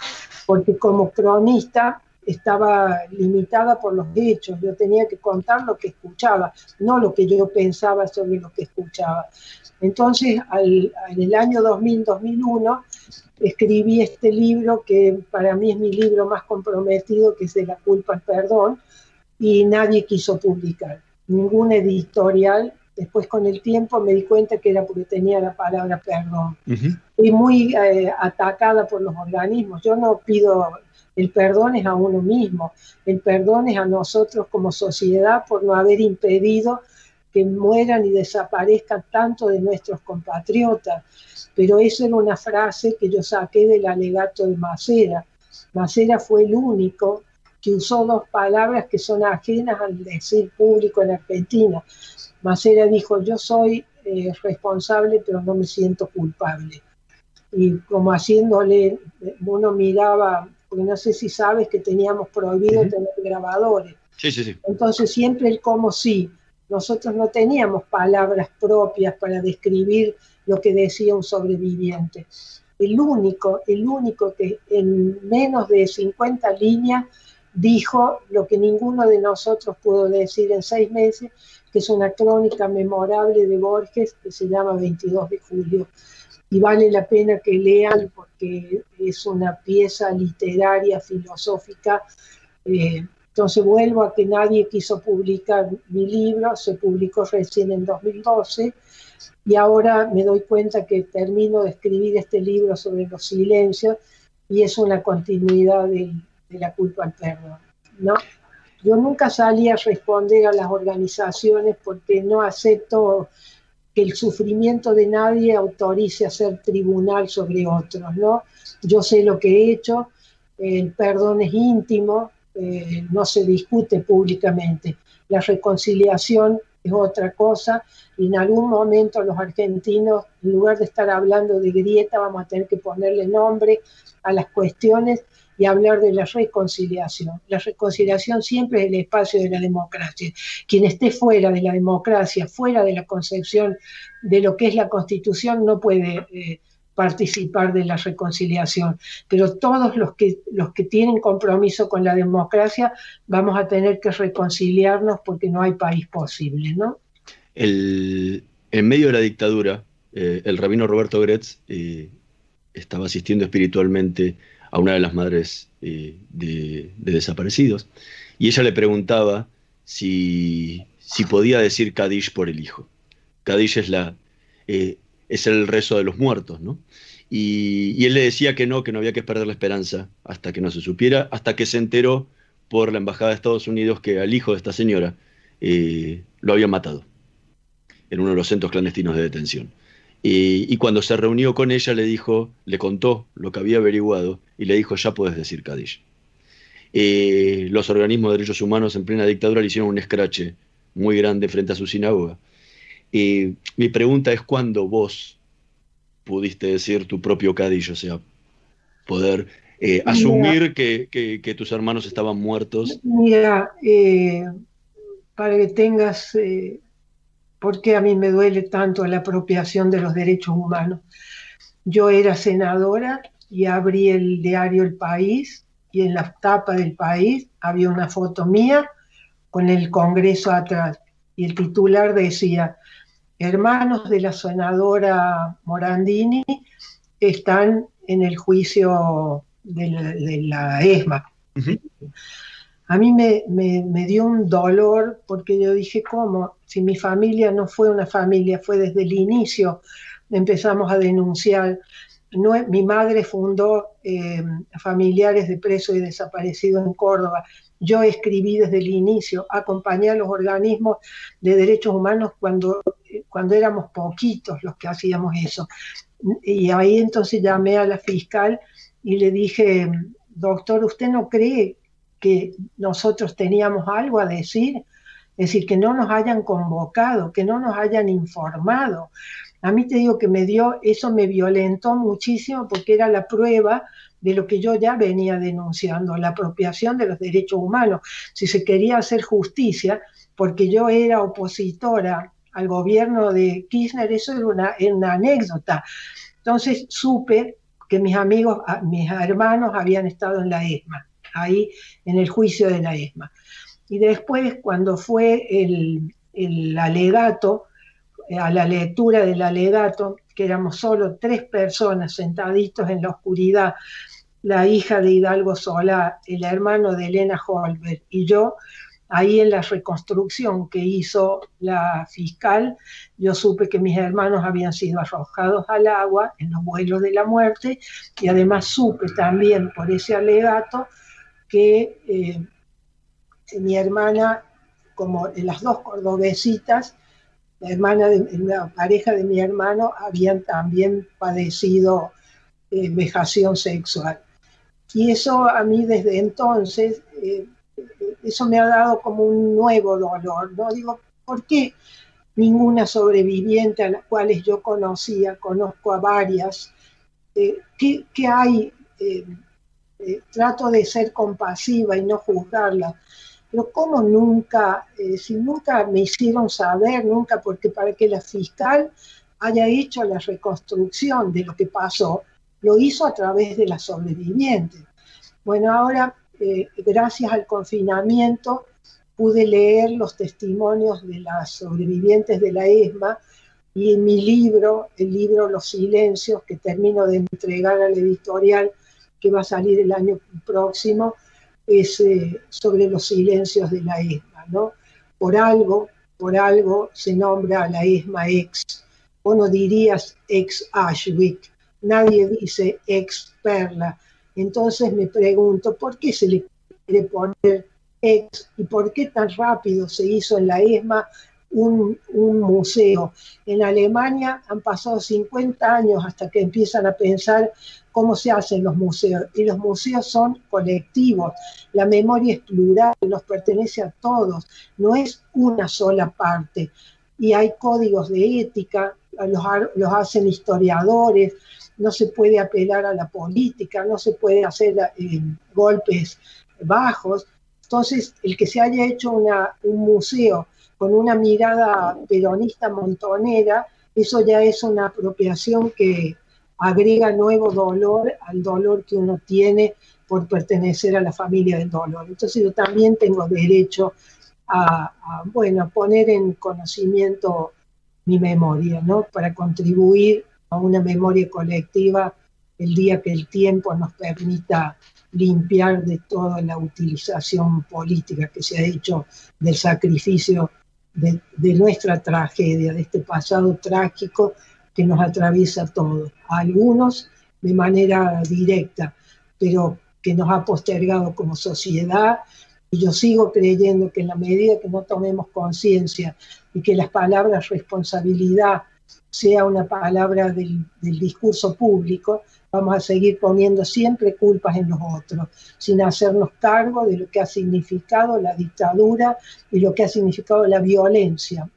porque como cronista estaba limitada por los hechos, yo tenía que contar lo que escuchaba, no lo que yo pensaba sobre lo que escuchaba. Entonces, en el año 2000-2001, escribí este libro, que para mí es mi libro más comprometido, que es De la culpa al perdón, y nadie quiso publicar, ningún editorial. Después, con el tiempo, me di cuenta que era porque tenía la palabra perdón. Fui muy atacada por los organismos. Yo no pido... El perdón es a uno mismo, el perdón es a nosotros como sociedad por no haber impedido que mueran y desaparezcan tanto de nuestros compatriotas. Pero eso era una frase que yo saqué del alegato de Macera. Macera fue el único que usó 2 palabras que son ajenas al decir público en Argentina. Macera dijo, yo soy responsable, pero no me siento culpable. Y como haciéndole, uno miraba... porque no sé si sabes que teníamos prohibido tener grabadores. Sí. Entonces siempre el como sí. Nosotros no teníamos palabras propias para describir lo que decía un sobreviviente. El único que en menos de 50 líneas dijo lo que ninguno de nosotros pudo decir en 6 meses, que es una crónica memorable de Borges que se llama 22 de julio. Y vale la pena que lean porque es una pieza literaria, filosófica. Entonces vuelvo a que nadie quiso publicar mi libro, se publicó recién en 2012 y ahora me doy cuenta que termino de escribir este libro sobre los silencios y es una continuidad de la culpa al perdón, ¿no? Yo nunca salí a responder a las organizaciones porque no acepto que el sufrimiento de nadie autorice a ser tribunal sobre otros, ¿no? Yo sé lo que he hecho, el perdón es íntimo, no se discute públicamente. La reconciliación es otra cosa y en algún momento los argentinos, en lugar de estar hablando de grieta, vamos a tener que ponerle nombre a las cuestiones y hablar de la reconciliación. La reconciliación siempre es el espacio de la democracia. Quien esté fuera de la democracia, fuera de la concepción de lo que es la Constitución, no puede participar de la reconciliación, pero todos los que tienen compromiso con la democracia vamos a tener que reconciliarnos porque no hay país posible, ¿no? En medio de la dictadura, el rabino Roberto Gretz estaba asistiendo espiritualmente a una de las madres de desaparecidos, y ella le preguntaba si podía decir Kadish por el hijo. Kadish es el rezo de los muertos, ¿no? Y él le decía que no había que perder la esperanza hasta que no se supiera, hasta que se enteró por la Embajada de Estados Unidos que al hijo de esta señora lo habían matado en uno de los centros clandestinos de detención. Y cuando se reunió con ella le contó lo que había averiguado y le dijo, ya puedes decir Kadish. Los organismos de derechos humanos en plena dictadura le hicieron un escrache muy grande frente a su sinagoga. Mi pregunta es, ¿cuándo vos pudiste decir tu propio Kadish? O sea, poder asumir que tus hermanos estaban muertos. Mira, para que tengas... ¿Por qué a mí me duele tanto la apropiación de los derechos humanos? Yo era senadora y abrí el diario El País, y en la tapa del País había una foto mía con el Congreso atrás, y el titular decía, hermanos de la senadora Morandini están en el juicio de la ESMA. Uh-huh. A mí me dio un dolor porque yo dije, ¿cómo? Si mi familia no fue una familia, fue desde el inicio, empezamos a denunciar. Mi madre fundó Familiares de Presos y Desaparecidos en Córdoba. Yo escribí desde el inicio, acompañé a los organismos de derechos humanos cuando éramos poquitos los que hacíamos eso. Y ahí entonces llamé a la fiscal y le dije, doctor, ¿usted no cree que nosotros teníamos algo a decir? Es decir, que no nos hayan convocado, que no nos hayan informado. A mí te digo que eso me violentó muchísimo porque era la prueba de lo que yo ya venía denunciando, la apropiación de los derechos humanos. Si se quería hacer justicia, porque yo era opositora al gobierno de Kirchner, eso era una anécdota. Entonces supe que mis hermanos habían estado en la ESMA, ahí en el juicio de la ESMA. Y después, cuando fue el alegato, a la lectura del alegato, que éramos solo 3 personas sentaditos en la oscuridad, la hija de Hidalgo Solá, el hermano de Elena Holberg y yo, ahí en la reconstrucción que hizo la fiscal, yo supe que mis hermanos habían sido arrojados al agua en los vuelos de la muerte, y además supe también por ese alegato que mi hermana, como las 2 cordobesitas, la pareja de mi hermano, habían también padecido vejación sexual. Y eso a mí desde entonces, eso me ha dado como un nuevo dolor, ¿no? Digo, ¿por qué ninguna sobreviviente a las cuales yo conozco a varias? ¿Qué hay? Trato de ser compasiva y no juzgarla, pero ¿cómo nunca, si nunca me hicieron saber, nunca, porque para que la fiscal haya hecho la reconstrucción de lo que pasó, lo hizo a través de las sobrevivientes? Bueno, ahora, gracias al confinamiento, pude leer los testimonios de las sobrevivientes de la ESMA, y en mi libro, el libro Los Silencios, que termino de entregar a la editorial, que va a salir el año próximo, es sobre los silencios de la ESMA, ¿no? Por algo se nombra a la ESMA ex. Vos no dirías ex Auschwitz, nadie dice ex Perla. Entonces me pregunto, ¿por qué se le quiere poner ex y por qué tan rápido se hizo en la ESMA un museo? En Alemania han pasado 50 años hasta que empiezan a pensar cómo se hacen los museos, y los museos son colectivos, la memoria es plural, nos pertenece a todos, no es una sola parte, y hay códigos de ética, los hacen historiadores, no se puede apelar a la política, no se puede hacer golpes bajos. Entonces, el que se haya hecho un museo con una mirada peronista montonera, eso ya es una apropiación que agrega nuevo dolor al dolor que uno tiene por pertenecer a la familia del dolor. Entonces yo también tengo derecho bueno, a poner en conocimiento mi memoria, ¿no? Para contribuir a una memoria colectiva el día que el tiempo nos permita limpiar de toda la utilización política que se ha hecho del sacrificio de nuestra tragedia, de este pasado trágico que nos atraviesa a todos, a algunos de manera directa, pero que nos ha postergado como sociedad. Y yo sigo creyendo que en la medida que no tomemos conciencia y que las palabras responsabilidad sea una palabra del discurso público, vamos a seguir poniendo siempre culpas en los otros, sin hacernos cargo de lo que ha significado la dictadura y lo que ha significado la violencia.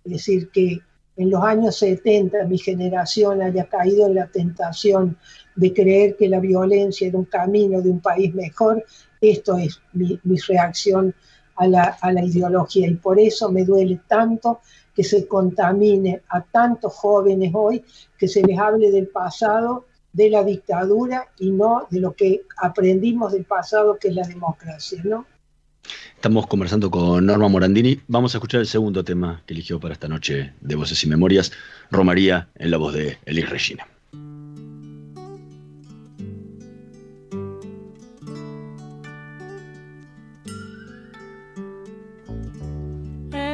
Es decir, que en los años 70 mi generación haya caído en la tentación de creer que la violencia era un camino de un país mejor. Esto es mi reacción a la ideología, y por eso me duele tanto que se contamine a tantos jóvenes hoy, que se les hable del pasado, de la dictadura, y no de lo que aprendimos del pasado, que es la democracia, ¿no? Estamos conversando con Norma Morandini. Vamos a escuchar el segundo tema que eligió para esta noche de Voces y Memorias, Romaría, en la voz de Elis Regina.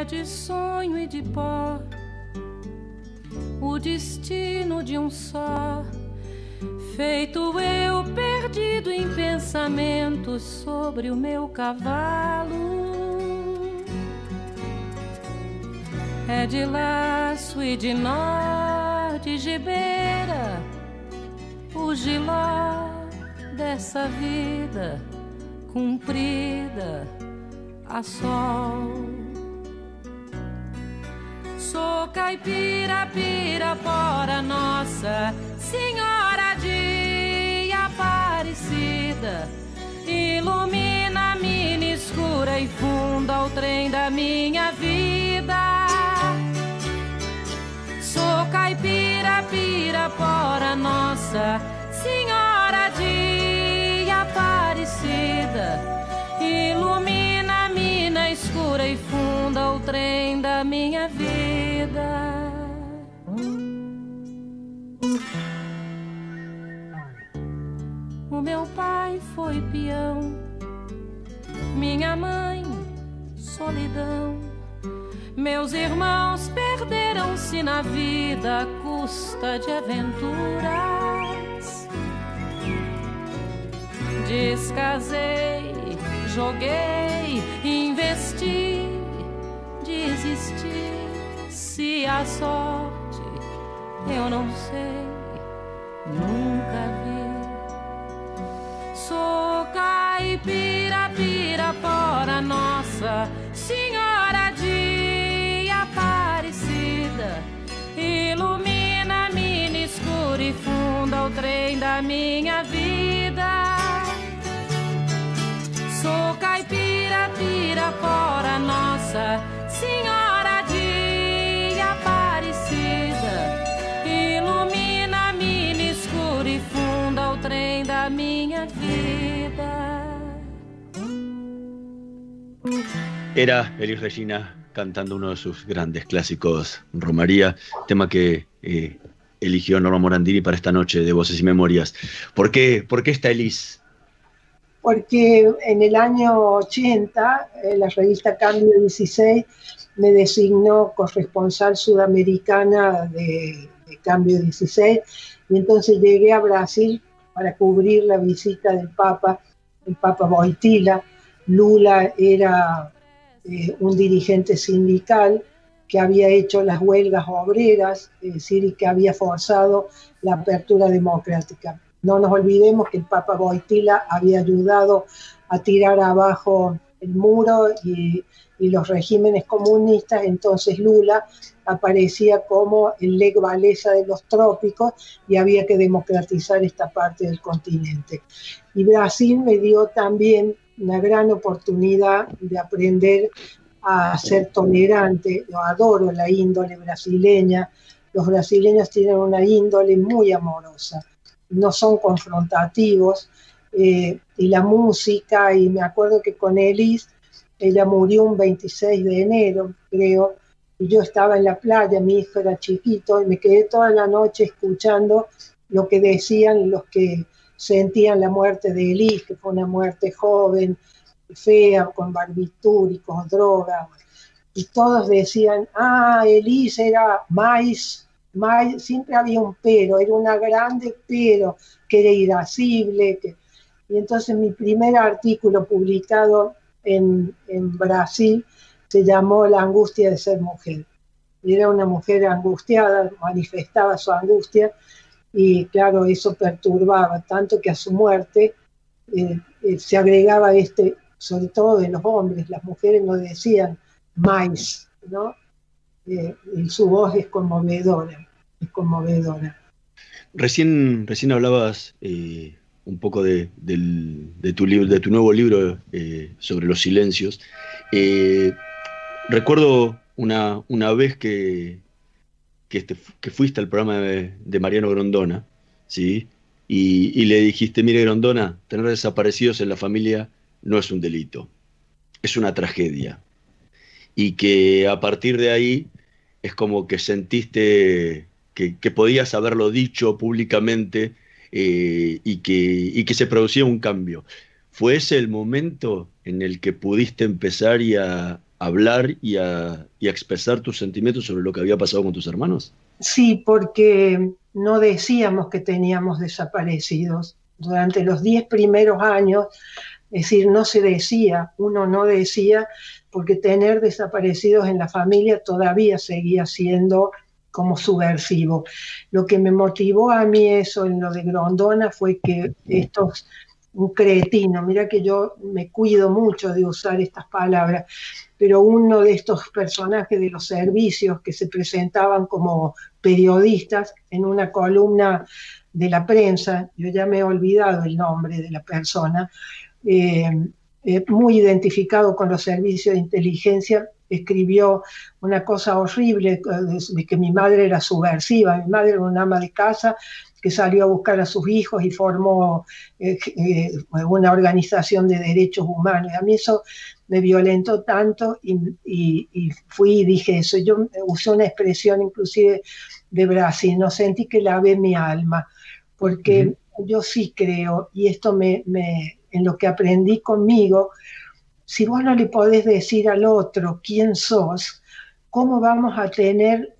De sonho e de pó, o destino de um só, feito eu perdido em pensamentos sobre o meu cavalo. É de laço e de nó, de gibeira, o giló dessa vida cumprida a sol. Sou caipira, pirapora, Nossa Senhora de Aparecida, ilumina a mina escura e funda o trem da minha vida. Sou caipira, pirapora, Nossa Senhora de Aparecida, ilumina a mina escura e funda o trem da minha vida. O meu pai foi peão, minha mãe, solidão. Meus irmãos perderam-se na vida à custa de aventuras. Descasei, joguei, investi, desisti. Se a sorte eu não sei, nunca vi. Sou caipira, pirapora, Nossa Senhora de Aparecida, ilumina a mina escura e funda o trem da minha vida. Sou caipira, pirapora, Nossa Senhora de Aparecida, ilumina a mina escura e funda o trem da minha vida. Era Elis Regina cantando uno de sus grandes clásicos, Romaría, tema que eligió Norma Morandini para esta noche de Voces y Memorias. ¿Por qué está Elis? Porque en el año 80, la revista Cambio 16 me designó corresponsal sudamericana de Cambio 16, y entonces llegué a Brasil para cubrir la visita del Papa, el Papa Wojtyla. Lula era un dirigente sindical que había hecho las huelgas obreras, es decir, y que había forzado la apertura democrática. No nos olvidemos que el Papa Wojtyla había ayudado a tirar abajo el muro y los regímenes comunistas. Entonces Lula aparecía como el Lech Walesa de los trópicos y había que democratizar esta parte del continente. Y Brasil me dio también una gran oportunidad de aprender a ser tolerante. Yo adoro la índole brasileña, los brasileños tienen una índole muy amorosa, no son confrontativos, y la música, y me acuerdo que con Elis, ella murió un 26 de enero, creo, y yo estaba en la playa, mi hijo era chiquito, y me quedé toda la noche escuchando lo que decían los que sentían la muerte de Elis, que fue una muerte joven, fea, con barbitúricos, droga, y todos decían, Elis era más, siempre había un pero, era una grande pero, que era irascible, y entonces mi primer artículo publicado en Brasil se llamó La angustia de ser mujer. Y era una mujer angustiada, manifestaba su angustia, y claro, eso perturbaba, tanto que a su muerte se agregaba sobre todo de los hombres, las mujeres no decían más, ¿no? Y su voz es conmovedora, es conmovedora. Recién hablabas un poco de tu libro, de tu nuevo libro sobre los silencios. Recuerdo una vez que fuiste al programa de Mariano Grondona, ¿sí? Y le dijiste, mire Grondona, tener desaparecidos en la familia no es un delito, es una tragedia. Y que a partir de ahí es como que sentiste que podías haberlo dicho públicamente, y que se producía un cambio. ¿Fue ese el momento en el que pudiste empezar a hablar y a expresar tus sentimientos sobre lo que había pasado con tus hermanos? Sí, porque no decíamos que teníamos desaparecidos. Durante los 10 primeros años, es decir, no se decía, uno no decía, porque tener desaparecidos en la familia todavía seguía siendo como subversivo. Lo que me motivó a mí eso en lo de Grondona fue que un cretino, mira que yo me cuido mucho de usar estas palabras, pero uno de estos personajes de los servicios que se presentaban como periodistas en una columna de la prensa, yo ya me he olvidado el nombre de la persona, muy identificado con los servicios de inteligencia, escribió una cosa horrible de que mi madre era subversiva. Mi madre era una ama de casa que salió a buscar a sus hijos y formó una organización de derechos humanos. A mí eso me violentó tanto y fui y dije eso. Yo usé una expresión inclusive de Brasil, no sentí que lavé mi alma, porque yo sí creo, y esto en lo que aprendí conmigo, si vos no le podés decir al otro quién sos, ¿cómo vamos a tener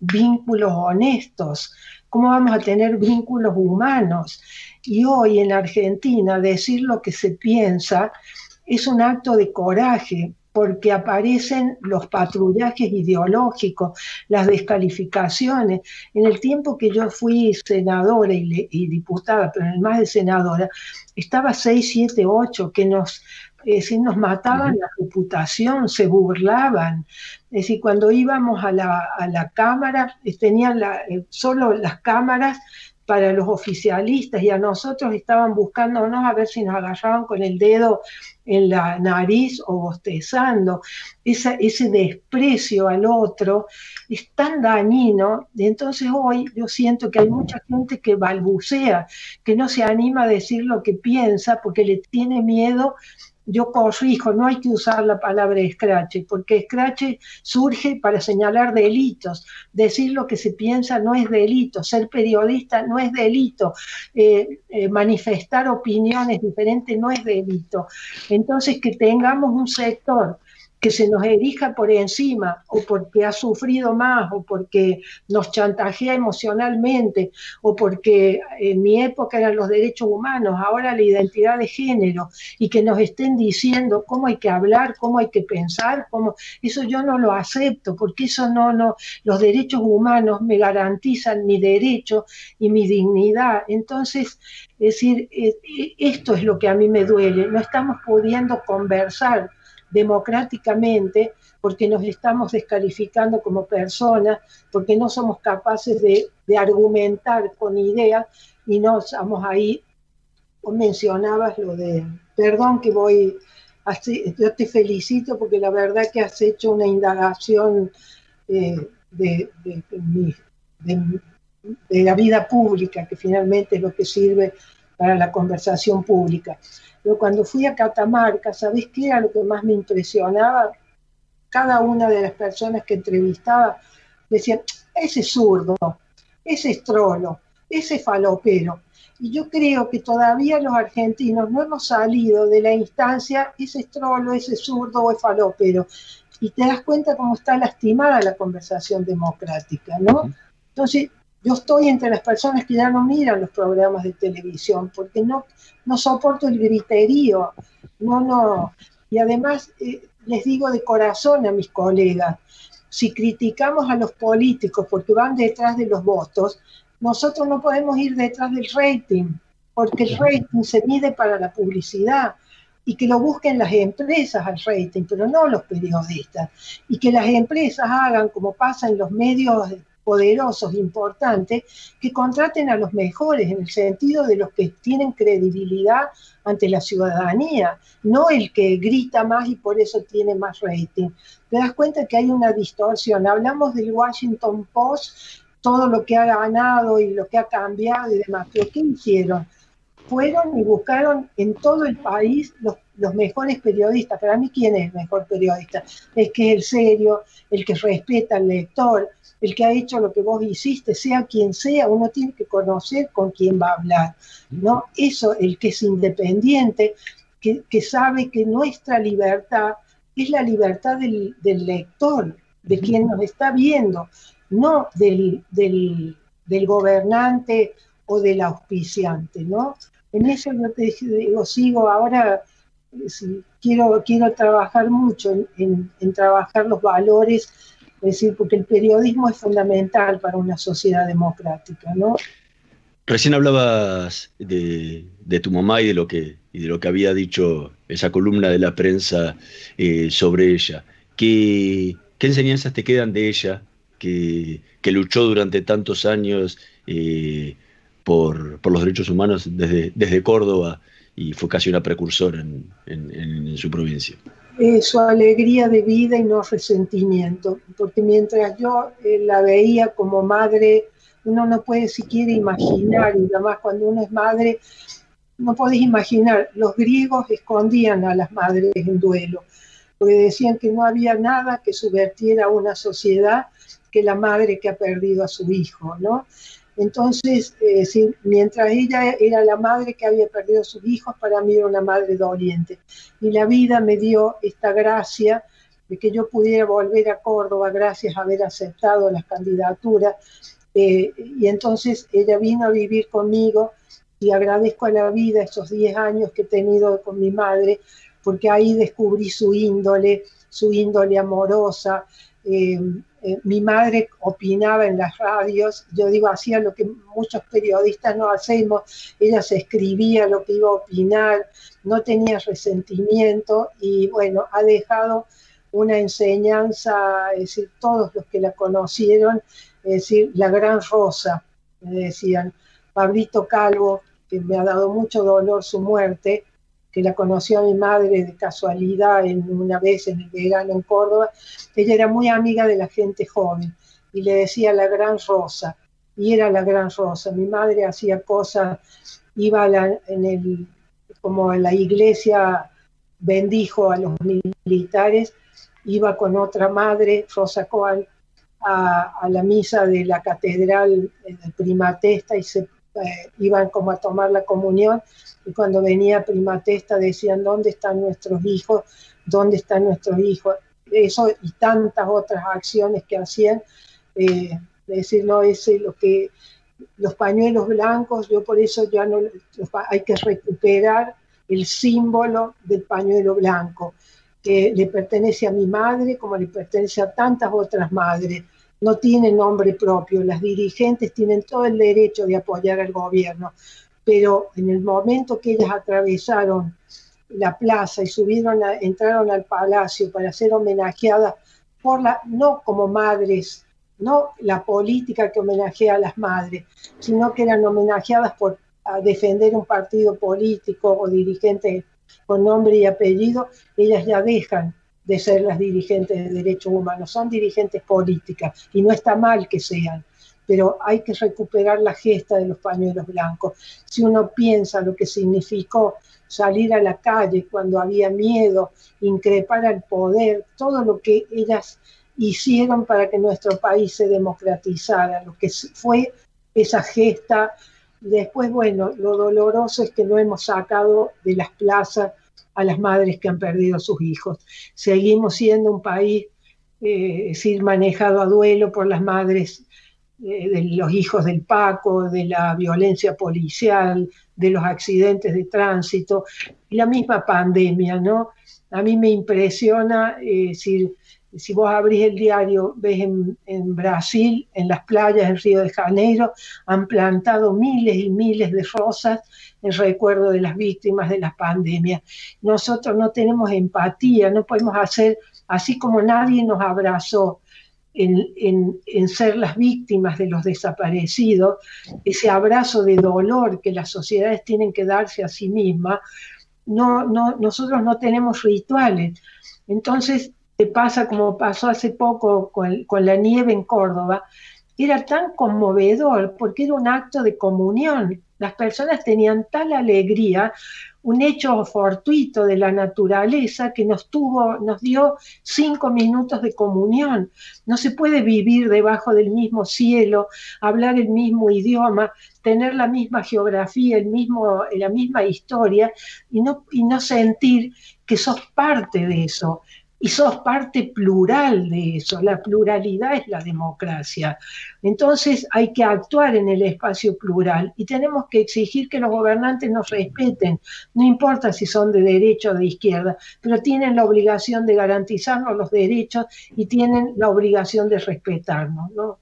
vínculos honestos? ¿Cómo vamos a tener vínculos humanos? Y hoy en Argentina decir lo que se piensa es un acto de coraje, porque aparecen los patrullajes ideológicos, las descalificaciones. En el tiempo que yo fui senadora y diputada, pero más de senadora, estaba 6, 7, 8, que nos mataban la reputación, se burlaban. Es decir, cuando íbamos a la Cámara, tenían solo las cámaras para los oficialistas, y a nosotros estaban buscándonos a ver si nos agarraban con el dedo en la nariz o bostezando. Ese desprecio al otro es tan dañino. Entonces hoy yo siento que hay mucha gente que balbucea, que no se anima a decir lo que piensa porque le tiene miedo. Yo corrijo, no hay que usar la palabra escrache, porque escrache surge para señalar delitos. Decir lo que se piensa no es delito, ser periodista no es delito, manifestar opiniones diferentes no es delito. Entonces, que tengamos un sector que se nos erija por encima, o porque ha sufrido más, o porque nos chantajea emocionalmente, o porque en mi época eran los derechos humanos, ahora la identidad de género, y que nos estén diciendo cómo hay que hablar, cómo hay que pensar, eso yo no lo acepto, porque eso los derechos humanos me garantizan mi derecho y mi dignidad. Entonces, es decir, esto es lo que a mí me duele, no estamos pudiendo conversar democráticamente, porque nos estamos descalificando como personas, porque no somos capaces de argumentar con ideas, y no estamos ahí. Vos mencionabas lo de, perdón que yo te felicito porque la verdad que has hecho una indagación de de la vida pública, que finalmente es lo que sirve para la conversación pública. Pero cuando fui a Catamarca, ¿sabés qué era lo que más me impresionaba? Cada una de las personas que entrevistaba decían, ese es zurdo, ese es trolo, ese es falopero. Y yo creo que todavía los argentinos no hemos salido de la instancia, ese es trolo, ese es zurdo o es falopero. Y te das cuenta cómo está lastimada la conversación democrática, ¿no? Entonces, yo estoy entre las personas que ya no miran los programas de televisión, porque no soporto el griterío, no. Y además, les digo de corazón a mis colegas, si criticamos a los políticos porque van detrás de los votos, nosotros no podemos ir detrás del rating, porque el rating se mide para la publicidad, y que lo busquen las empresas al rating, pero no los periodistas, y que las empresas hagan como pasa en los medios poderosos, importantes, que contraten a los mejores, en el sentido de los que tienen credibilidad ante la ciudadanía, no el que grita más y por eso tiene más rating. Te das cuenta que hay una distorsión. Hablamos del Washington Post, todo lo que ha ganado y lo que ha cambiado y demás, pero ¿qué hicieron? Fueron y buscaron en todo el país los mejores periodistas. Para mí, ¿quién es el mejor periodista? Es que es el serio, el que respeta al lector, el que ha hecho lo que vos hiciste, sea quien sea, uno tiene que conocer con quién va a hablar, ¿no? Eso, el que es independiente, que sabe que nuestra libertad es la libertad del lector, de quien nos está viendo, no del gobernante o del auspiciante, ¿no? En eso yo te digo, sigo ahora, quiero trabajar mucho en trabajar los valores, es decir, porque el periodismo es fundamental para una sociedad democrática, ¿no? Recién hablabas de tu mamá y de lo que había dicho esa columna de la prensa sobre ella. ¿Qué enseñanzas te quedan de ella, que luchó durante tantos años por los derechos humanos desde Córdoba y fue casi una precursora en su provincia? Su alegría de vida y no resentimiento, porque mientras yo la veía como madre, uno no puede siquiera imaginar, y además cuando uno es madre, no podés imaginar, los griegos escondían a las madres en duelo, porque decían que no había nada que subvertiera una sociedad que la madre que ha perdido a su hijo, ¿no? Entonces, mientras ella era la madre que había perdido a sus hijos, para mí era una madre doliente. Y la vida me dio esta gracia de que yo pudiera volver a Córdoba gracias a haber aceptado las candidaturas. Y entonces ella vino a vivir conmigo y agradezco a la vida esos 10 años que he tenido con mi madre, porque ahí descubrí su índole amorosa. Mi madre opinaba en las radios, yo digo, hacía lo que muchos periodistas no hacemos, ella se escribía lo que iba a opinar, no tenía resentimiento y bueno, ha dejado una enseñanza, es decir, todos los que la conocieron, es decir, la gran Rosa, me decían. Pablito Calvo, que me ha dado mucho dolor su muerte, que la conoció a mi madre de casualidad una vez en el verano en Córdoba. Ella era muy amiga de la gente joven y le decía la gran Rosa, y era la gran Rosa. Mi madre hacía cosas, iba como en la iglesia, bendijo a los militares, iba con otra madre, Rosa Coal, a la misa de la catedral de Prima Testa y iban como a tomar la comunión, y cuando venía Prima Testa decían, ¿dónde están nuestros hijos? ¿Dónde están nuestros hijos? Eso y tantas otras acciones que hacían, decir, no, lo que los pañuelos blancos, yo por eso ya no, hay que recuperar el símbolo del pañuelo blanco, que le pertenece a mi madre como le pertenece a tantas otras madres. No tiene nombre propio, las dirigentes tienen todo el derecho de apoyar al gobierno, pero en el momento que ellas atravesaron la plaza y entraron al palacio para ser homenajeadas no como madres, no la política que homenajea a las madres, sino que eran homenajeadas por defender un partido político o dirigentes con nombre y apellido, ellas ya dejan de ser las dirigentes de derechos humanos, son dirigentes políticas y no está mal que sean, pero hay que recuperar la gesta de los pañuelos blancos. Si uno piensa lo que significó salir a la calle cuando había miedo, increpar al poder, todo lo que ellas hicieron para que nuestro país se democratizara, lo que fue esa gesta. Después, bueno, lo doloroso es que no hemos sacado de las plazas a las madres que han perdido sus hijos. Seguimos siendo un país manejado a duelo por las madres de los hijos del Paco, de la violencia policial, de los accidentes de tránsito, y la misma pandemia, ¿no? A mí me impresiona, si vos abrís el diario, ves en Brasil, en las playas, en Río de Janeiro, han plantado miles y miles de rosas en recuerdo de las víctimas de la pandemia. Nosotros no tenemos empatía, no podemos hacer, así como nadie nos abrazó en ser las víctimas de los desaparecidos, ese abrazo de dolor que las sociedades tienen que darse a sí mismas, nosotros no tenemos rituales. Entonces te pasa como pasó hace poco con la nieve en Córdoba, era tan conmovedor porque era un acto de comunión. Las personas tenían tal alegría, un hecho fortuito de la naturaleza que nos dio 5 minutos de comunión. No se puede vivir debajo del mismo cielo, hablar el mismo idioma, tener la misma geografía, la misma historia y no sentir que sos parte de eso. Y sos parte plural de eso, la pluralidad es la democracia. Entonces hay que actuar en el espacio plural y tenemos que exigir que los gobernantes nos respeten, no importa si son de derecha o de izquierda, pero tienen la obligación de garantizarnos los derechos y tienen la obligación de respetarnos, ¿no?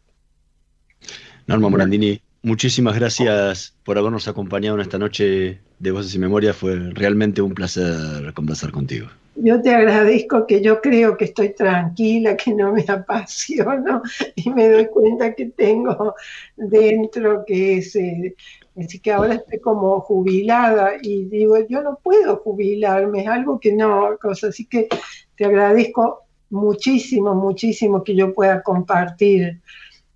Norma Morandini, muchísimas gracias por habernos acompañado en esta noche de Voces y Memorias, fue realmente un placer conversar contigo. Yo te agradezco, que yo creo que estoy tranquila, que no me apasiono y me doy cuenta que tengo dentro que es que ahora estoy como jubilada y digo, yo no puedo jubilarme, es algo que no, así que te agradezco muchísimo, muchísimo que yo pueda compartir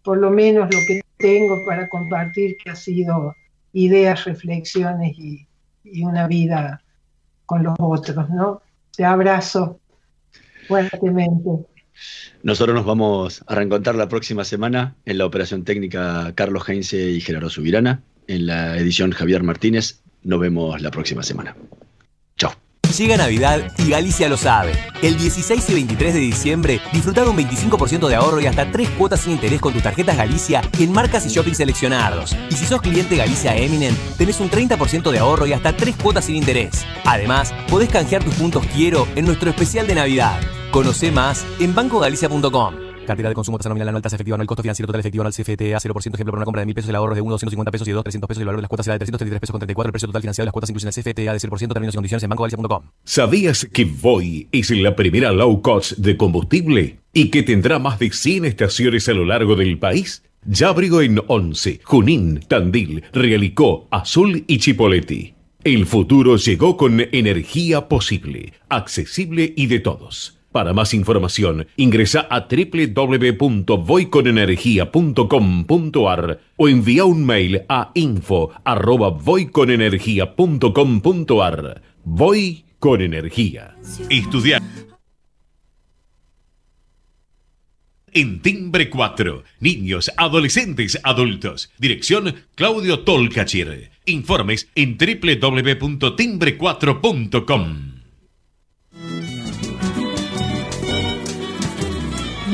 por lo menos lo que tengo para compartir, que ha sido ideas, reflexiones y una vida con los otros, ¿no? Te abrazo fuertemente. Nosotros nos vamos a reencontrar la próxima semana en la operación técnica Carlos Heinze y Gerardo Subirana, en la edición Javier Martínez. Nos vemos la próxima semana. Chao. Llega Navidad y Galicia lo sabe. El 16 y 23 de diciembre disfruta de un 25% de ahorro y hasta 3 cuotas sin interés con tus tarjetas Galicia en marcas y shopping seleccionados. Y si sos cliente Galicia Eminent, tenés un 30% de ahorro y hasta 3 cuotas sin interés. Además, podés canjear tus puntos Quiero en nuestro especial de Navidad. Conocé más en bancogalicia.com. Cartera de consumo, tasa nominal anual, tasa efectiva anual, costo financiero total efectivo anual CFTA 0%, ejemplo, por una compra de 1.000 pesos, el ahorro es de 1, 250 pesos y de 2, 300 pesos y el valor de las cuotas será de 333 pesos con 34, el precio total financiado de las cuotas incluyen el CFTA de 0%, términos y condiciones en bancogalicia.com. ¿Sabías que Voi es la primera low cost de combustible y que tendrá más de 100 estaciones a lo largo del país? Ya abrió en Once, Junín, Tandil, Realicó, Azul y Chipoleti. El futuro llegó con energía posible, accesible y de todos. Para más información, ingresa a www.voiconenergia.com.ar o envía un mail a info@voiconenergia.com.ar. Voy con energía. Estudiar en Timbre 4. Niños, adolescentes, adultos. Dirección Claudio Tolcachir. Informes en www.timbre4.com.